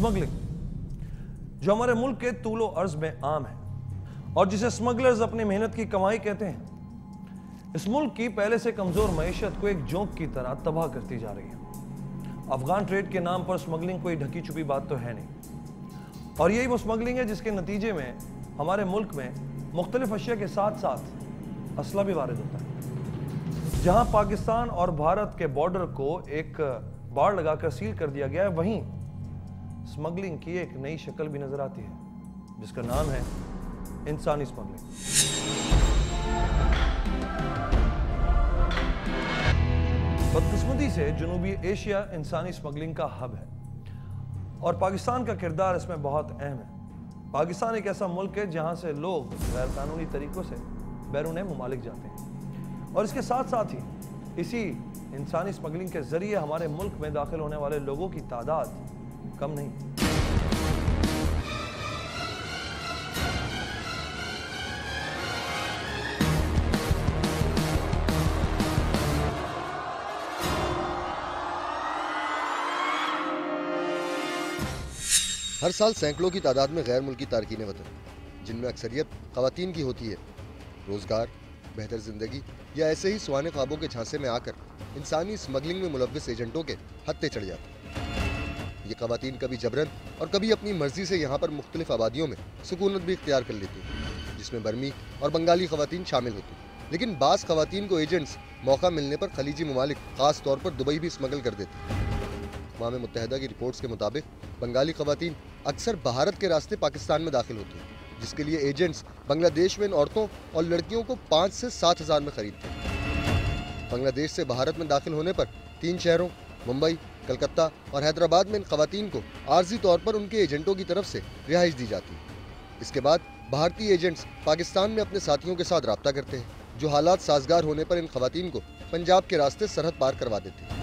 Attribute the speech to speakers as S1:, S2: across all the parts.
S1: Smuggling, जो हमारे मुल्क के तूलो अर्ज में आम है और जिसे स्मगलर्स अपनी मेहनत की कमाई कहते हैं, इस मुल्क की पहले से कमजोर मईशत को एक जोंक की तरह तबाह करती जा रही है। अफगान ट्रेड के नाम पर स्मगलिंग कोई ढकी छुपी बात तो है नहीं, और यही वो स्मगलिंग है जिसके नतीजे में हमारे मुल्क में मुख्तलिफ अशिया के साथ साथ असला भी वारिद होता है। जहां पाकिस्तान और भारत के बॉर्डर को एक बाड़ लगाकर सील कर दिया गया है, वहीं स्मगलिंग की एक नई शक्ल भी नजर आती है जिसका नाम है इंसानी स्मगलिंग। बदकिस्मती से जनूबी एशिया इंसानी स्मगलिंग का हब है और पाकिस्तान का किरदार इसमें बहुत अहम है। पाकिस्तान एक ऐसा मुल्क है जहां से लोग गैर कानूनी तरीकों से बैरून मुमालिक जाते हैं और इसके साथ साथ ही इसी इंसानी स्मगलिंग के जरिए हमारे मुल्क में दाखिल होने वाले लोगों की तादाद कम नहीं।
S2: हर साल सैकड़ों की तादाद में गैर मुल्की तारकीन वतन, जिनमें अक्सरियत ख़वातीन की होती है, रोज़गार, बेहतर ज़िंदगी या ऐसे ही सुहाने ख्वाबों के झांसे में आकर इंसानी स्मगलिंग में मुलव्विस एजेंटों के हत्थे चढ़ जाते हैं। ये ख़वातीन कभी जबरन और कभी अपनी मर्जी से यहाँ पर मुख्तलिफ आबादियों में सुकूनत भी इख्तियार कर लेती हैं, जिसमें बर्मी और बंगाली ख़वातीन शामिल होती हैं। लेकिन बाज़ ख़वातीन को एजेंट्स मौका मिलने पर खलीजी ममालिक, ख़ास तौर पर दुबई भी स्मगल कर देते हैं। अक़वाम मुत्तहिदा की रिपोर्ट्स के मुताबिक बंगाली ख़वातीन अक्सर भारत के रास्ते पाकिस्तान में दाखिल होती हैं, जिसके लिए एजेंट्स बांग्लादेश में इन औरतों और लड़कियों को 5 से 7 हज़ार में खरीदते हैं। बांग्लादेश से भारत में दाखिल होने पर 3 शहरों मुंबई, कलकत्ता और हैदराबाद में इन ख़वातीन को आर्जी तौर पर उनके एजेंटों की तरफ से रिहाइश दी जाती है। इसके बाद भारतीय एजेंट्स पाकिस्तान में अपने साथियों के साथ रब्ता करते हैं, जो हालात साजगार होने पर इन ख़वातीन को पंजाब के रास्ते सरहद पार करवा देते हैं।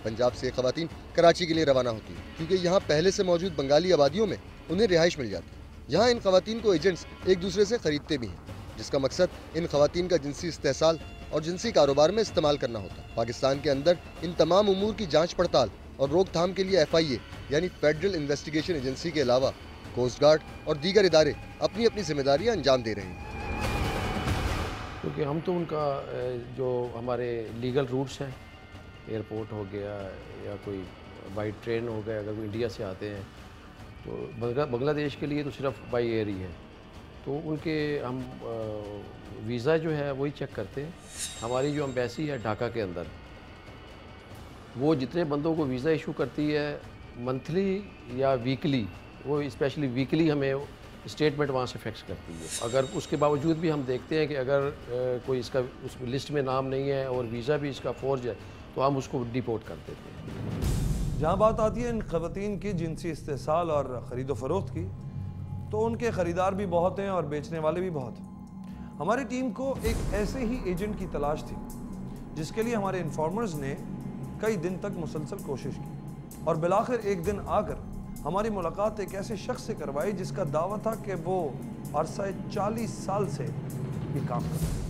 S2: पंजाब से ख़वातीन कराची के लिए रवाना होती है, क्योंकि यहाँ पहले से मौजूद बंगाली आबादियों में उन्हें रिहाइश मिल जाती है। यहाँ इन ख़वातीन को एजेंट्स एक दूसरे से ख़रीदते भी हैं, जिसका मकसद इन ख़वातीन का जिनसी इस्तेहसाल और जिनसी कारोबार में इस्तेमाल करना होता है। पाकिस्तान के अंदर इन तमाम उमूर की जाँच पड़ताल और रोकथाम के लिए FIA यानी फेडरल इन्वेस्टिगेशन एजेंसी के अलावा कोस्ट गार्ड और दीगर इदारे अपनी अपनी जिम्मेदारियाँ अंजाम दे रहे हैं।
S3: क्योंकि हम तो उनका जो हमारे लीगल रूट्स हैं, एयरपोर्ट हो गया या कोई बाई ट्रेन हो गया, अगर वो इंडिया से आते हैं तो बांग्लादेश के लिए तो सिर्फ बाई एयर ही है, तो उनके हम वीज़ा जो है वही चेक करते हैं। हमारी जो एम्बेसी है ढाका के अंदर, वो जितने बंदों को वीज़ा इशू करती है मंथली या वीकली, वो स्पेशली वीकली हमें स्टेटमेंट वहाँ से फैक्स करती है। अगर उसके बावजूद भी हम देखते हैं कि अगर कोई इसका उस लिस्ट में नाम नहीं है और वीज़ा भी इसका फॉर्ज है, तो हम उसको डिपोर्ट कर देते हैं।
S1: जहाँ बात आती है इन ख़वातीन की जिनसी इस्तेसाल और ख़रीदो फरोख्त की, तो उनके ख़रीदार भी बहुत हैं और बेचने वाले भी बहुत हैं। हमारी टीम को एक ऐसे ही एजेंट की तलाश थी जिसके लिए हमारे इन्फॉर्मर्स ने कई दिन तक मुसलसल कोशिश की और बिलाखिर एक दिन आकर हमारी मुलाकात एक ऐसे शख्स से करवाई जिसका दावा था कि वो अरसा 40 साल से ये काम कर रहा है।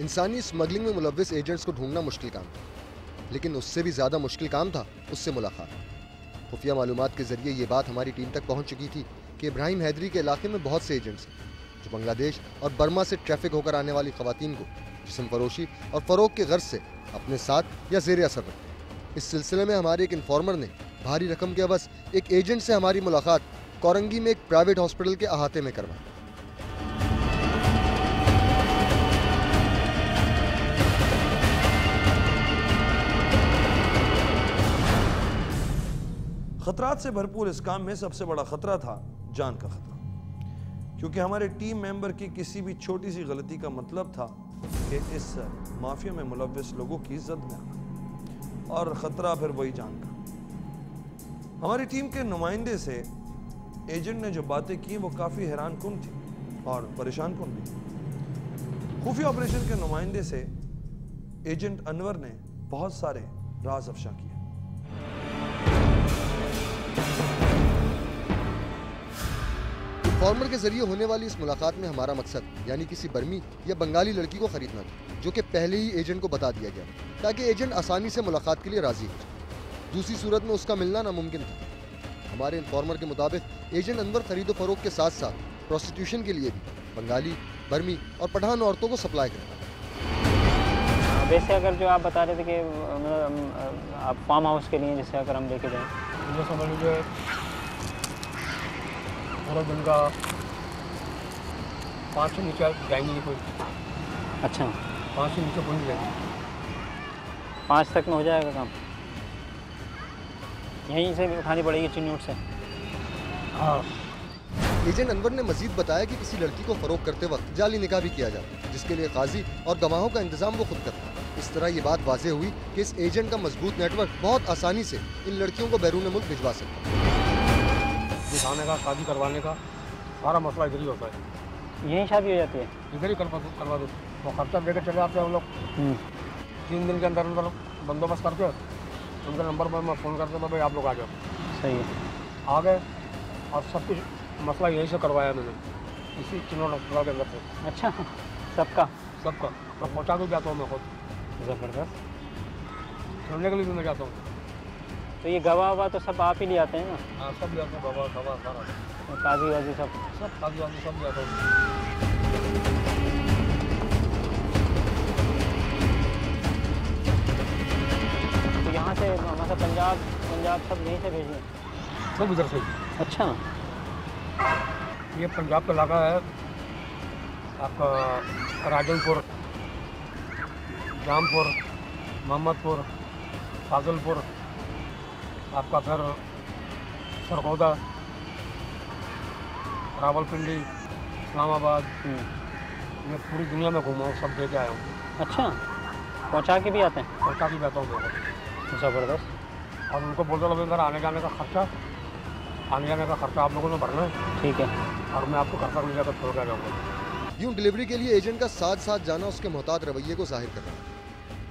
S2: इंसानी स्मगलिंग में मुलव्विस एजेंट्स को ढूंढना मुश्किल काम था, लेकिन उससे भी ज़्यादा मुश्किल काम था उससे मुलाकात। खुफिया मालूमात के ज़रिए ये बात हमारी टीम तक पहुंच चुकी थी कि इब्राहिम हैदरी के इलाके में बहुत से एजेंट्स हैं जो बांग्लादेश और बर्मा से ट्रैफिक होकर आने वाली ख़वातीन को जिस्म फरोशी और फ़रोग के गर्ज से अपने साथ या ज़ेर असर रखते हैं। इस सिलसिले में हमारे एक इन्फॉर्मर ने भारी रकम के अवज़ एक एजेंट से हमारी मुलाकात कोरंगी में एक प्राइवेट हॉस्पिटल के अहाते में करवाई।
S1: खतरात से भरपूर इस काम में सबसे बड़ा खतरा था जान का खतरा, क्योंकि हमारे टीम मेंबर की किसी भी छोटी सी गलती का मतलब था कि इस माफिया में मुलव्विस लोगों की इज्जत में आना, और खतरा फिर वही जान का। हमारी टीम के नुमाइंदे से एजेंट ने जो बातें की वो काफ़ी हैरान कुन थी और परेशान कुन भी। खुफिया ऑपरेशन के नुमाइंदे से एजेंट अनवर ने बहुत सारे राज अफशा किए।
S2: इन्फॉर्मर के जरिए होने वाली इस मुलाकात में हमारा मकसद यानी किसी बर्मी या बंगाली लड़की को खरीदना था, जो कि पहले ही एजेंट को बता दिया गया ताकि एजेंट आसानी से मुलाकात के लिए राजी हो जाए। दूसरी सूरत में उसका मिलना नामुमकिन था। हमारे इन्फॉर्मर के मुताबिक एजेंट अनवर खरीदो फरोख्त के साथ साथ प्रोस्टिट्यूशन के लिए भी बंगाली, बर्मी और पठान औरतों को सप्लाई करता है।
S4: वैसे अगर जो आप बता रहे थे कि आप फार्म हाउस के लिए जैसे अगर हम लेके जाएँ,
S5: मुझे समझ लीजिए पूरा दिन का 5 से नीचे जाएंगे नहीं कोई।
S4: अच्छा,
S5: 5 से नीचे कोई नहीं जाएंगे।
S4: 5 तक में हो जाएगा काम? यहीं से उठानी पड़ेगी चिन्नूट से?
S5: हाँ।
S2: एजेंट अनवर ने मजीद बताया कि किसी लड़की को फरोख्त करते वक्त जाली निकाह भी किया जाता है, जिसके लिए काजी और गवाहों का इंतजाम वो खुद करता है। इस तरह ये बात वाजे हुई कि इस एजेंट का मजबूत नेटवर्क बहुत आसानी से इन लड़कियों को बैरून मुल्क भिजवा सकता है।
S5: दिखाने का, शादी करवाने का सारा मसला इधर ही होता है।
S4: यहीं शादी हो जाती है?
S5: इधर ही करवा दो। वो खर्चा देकर चले आते हैं हम लोग। 3 दिन के अंदर अंदर बंदोबस्त करके उनके नंबर पर मैं फ़ोन करते भाई आप लोग आ जाओ।
S4: सही है।
S5: आ गए और सब कुछ मसला यहीं से करवाया मैंने, इसी चिन्नौर अस्पताल के अंदर से।
S4: अच्छा, सबका?
S5: सबका मैं पहुँचा के जाता हूँ मैं खुद।
S4: ज़बरदस्त।
S5: छोड़ने के लिए भी मैं जाता हूँ।
S4: तो ये गवाह ववा तो सब आप ही ले आते हैं ना?
S5: हाँ, सब ले आता हूँ, गवाह गवाह सारा,
S4: काजी वाजी सब?
S5: सब काजी वाजी सब ले आता हूँ।
S4: तो यहाँ से हमारा पंजाब सब यहीं से भेजिए?
S5: सब इधर से।
S4: अच्छा,
S5: ये पंजाब का इलाका है आपका, राजनपुर, जामपुर, मोहम्मदपुर, फाजिलपुर, आपका फिर सरगोदा, रावलपिंडी, इस्लामाबाद, ये पूरी दुनिया में घूमा हूँ, सब देके आया हूँ।
S4: अच्छा, पहुँचा के भी आते हैं?
S5: पहुँचा भी जाता हूँ मैं।
S4: ज़बरदस्त।
S5: और उनको बोलता हूँ मेरा आने जाने का खर्चा, आने जाने का खर्चा आप लोगों ने भरना है।
S4: ठीक है।
S5: और मैं आपको घर तक ले जाकर छोड़ कर जाऊँगा।
S2: यूं डिलीवरी के लिए एजेंट का साथ साथ जाना उसके मोहतात रवैये को जाहिर कर रहा है,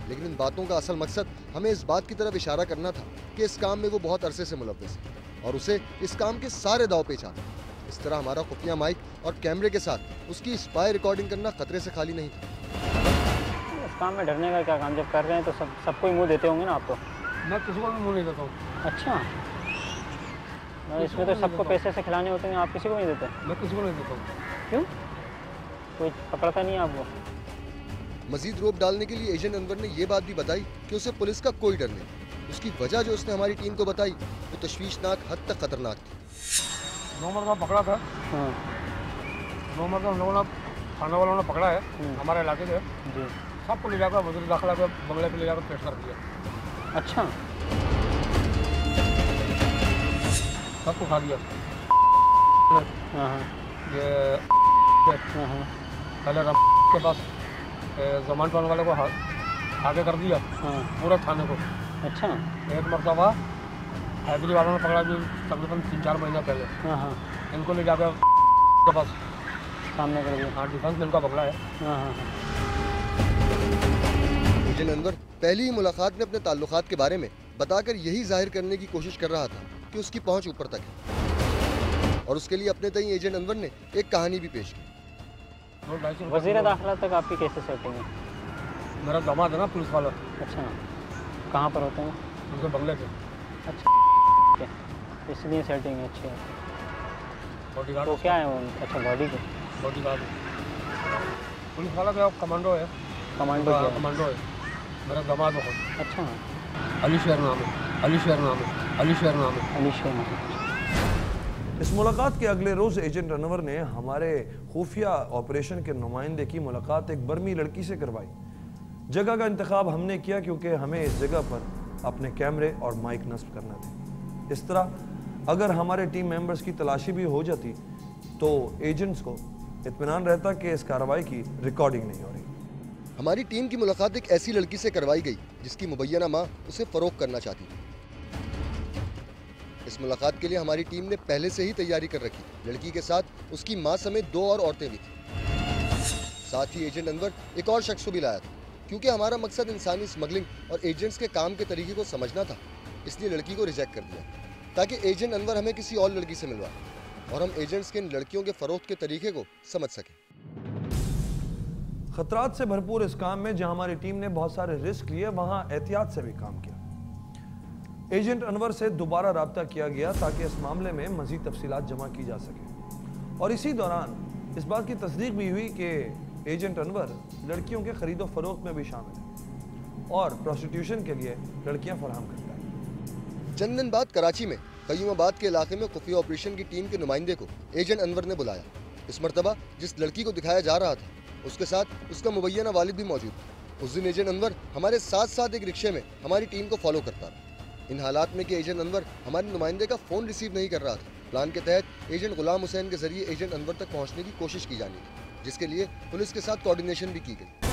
S2: लेकिन इन बातों का असल मकसद हमें इस बात की तरफ इशारा करना था कि इस काम में वो बहुत अरसे से मुलव्वस है और उसे इस काम के सारे दाव पेच आते हैं। इस तरह हमारा खुफिया माइक और कैमरे के साथ उसकी स्पाई रिकॉर्डिंग करना खतरे से खाली नहीं था।
S4: इस काम में डरने का क्या काम, जब कर रहे हैं तो सबको ही मुँह देते होंगे ना आप तो?
S5: मैं किसी को भी मुँह नहीं देता हूँ।
S4: अच्छा, इसमें तो सबको पैसे से खिलाने होते हैं, आप किसी को नहीं देते?
S5: मैं किसी को नहीं देता हूँ।
S4: क्यों? कोई पकड़ता नहीं है आपको?
S2: मजीद रोप डालने के लिए एजेंट अनवर ने यह बात भी बताई कि उसे पुलिस का कोई डर नहीं। उसकी वजह जो उसने हमारी टीम को बताई वो तशवीशनाक हद तक खतरनाक थी।
S5: 9 मरतबा पकड़ा था।
S4: हाँ
S5: 9 मरतबा हम लोगों ने, थाना वालों ने पकड़ा है हमारे इलाके से।
S4: जी।
S5: सबको ले जाकर वज़ीर दाखिला के बंगले पे ले जाकर पेश कर दिया।
S4: अच्छा,
S5: सबको खा दिया।
S4: हाँ हाँ
S5: ये
S4: हाँ
S5: पहले रम के पास जमान पाने वाले को आगे कर दिया
S4: हाँ।
S5: पूरा थाने को।
S4: अच्छा,
S5: एक मरतबा हैदरी वालों ने पकड़ा भी तकरीबन 3-4 महीना पहले।
S4: हाँ हाँ,
S5: इनको ले जाकर के पास
S4: सामने कर दिया।
S5: हाँ, डिफेंस में इनका पकड़ा है।
S4: हाँ हाँ हाँ।
S2: एजेंट अनवर पहली ही मुलाकात में अपने ताल्लुकात के बारे में बताकर यही जाहिर करने की कोशिश कर रहा था कि उसकी पहुंच ऊपर तक है और उसके लिए अपने तई एजेंट अनवर ने एक कहानी भी पेश की।
S4: वज़ीर दाखिला तक आपकी कैसे सेटिंग है?
S5: मेरा दामाद है ना पुलिस वाला,
S4: अच्छा, कहाँ पर होते हैं?
S5: उनके बंगले पे।
S4: अच्छा, ठीक है, इसलिए सेटिंग है अच्छी है।
S5: बॉडीगार्ड
S4: तो क्या है वो? अच्छा, बॉडी के
S5: बॉडीगार्ड पुलिस वाला का कमांडो है।
S4: कमांडो क्या है?
S5: कमांडो है मेरा दामाद है।
S4: अच्छा,
S5: अली शेर नाम है, अली शेर नाम है, अली शेर नाम है।
S4: अली शेर।
S1: इस मुलाकात के अगले रोज एजेंट अनवर ने हमारे खुफिया ऑपरेशन के नुमाइंदे की मुलाकात एक बर्मी लड़की से करवाई। जगह का इंतखाब हमने किया क्योंकि हमें इस जगह पर अपने कैमरे और माइक नस्ब करना थे। इस तरह अगर हमारे टीम मेंबर्स की तलाशी भी हो जाती तो एजेंट्स को इत्मीनान रहता कि इस कार्रवाई की रिकॉर्डिंग नहीं हो रही।
S2: हमारी टीम की मुलाकात एक ऐसी लड़की से करवाई गई जिसकी मुबैना माँ उसे फरोख्त करना चाहती थी। इस मुलाकात के लिए हमारी टीम ने पहले से ही तैयारी कर रखी। लड़की के साथ उसकी माँ समेत 2 और औरतें भी थी। साथ ही एजेंट अनवर एक और शख्स को भी लाया था क्योंकि हमारा मकसद इंसानी स्मगलिंग और एजेंट्स के काम के तरीके को समझना था। इसलिए लड़की को रिजेक्ट कर दिया ताकि एजेंट अनवर हमें किसी और लड़की से मिलवाए। और हम एजेंट्स के इन लड़कियों के फरोख्त के तरीके को समझ सकें।
S1: खतरात से भरपूर इस काम में जहां हमारी टीम ने बहुत सारे रिस्क लिए, वहां एहतियात से भी काम किया। एजेंट अनवर से दोबारा राब्ता किया गया ताकि इस मामले में मजीद तफसीलात जमा की जा सके और इसी दौरान इस बात की तस्दीक भी हुई कि एजेंट अनवर लड़कियों के खरीदो फरोख्त में भी शामिल है और प्रोस्टिट्यूशन के लिए लड़कियां फराहम करता है।
S2: चंद दिन बाद कराची में कयूमाबाद के इलाके में खुफिया ऑपरेशन की टीम के नुमाइंदे को एजेंट अनवर ने बुलाया। इस मरतबा जिस लड़की को दिखाया जा रहा था उसके साथ उसका मुबैना वालिद भी मौजूद था। उस दिन एजेंट अनवर हमारे साथ साथ एक रिक्शे में हमारी टीम को फॉलो करता था। इन हालात में कि एजेंट अनवर हमारे नुमाइंदे का फ़ोन रिसीव नहीं कर रहा था, प्लान के तहत एजेंट गुलाम हुसैन के जरिए एजेंट अनवर तक पहुंचने की कोशिश की जानी थी, जिसके लिए पुलिस के साथ कोऑर्डिनेशन भी की गई।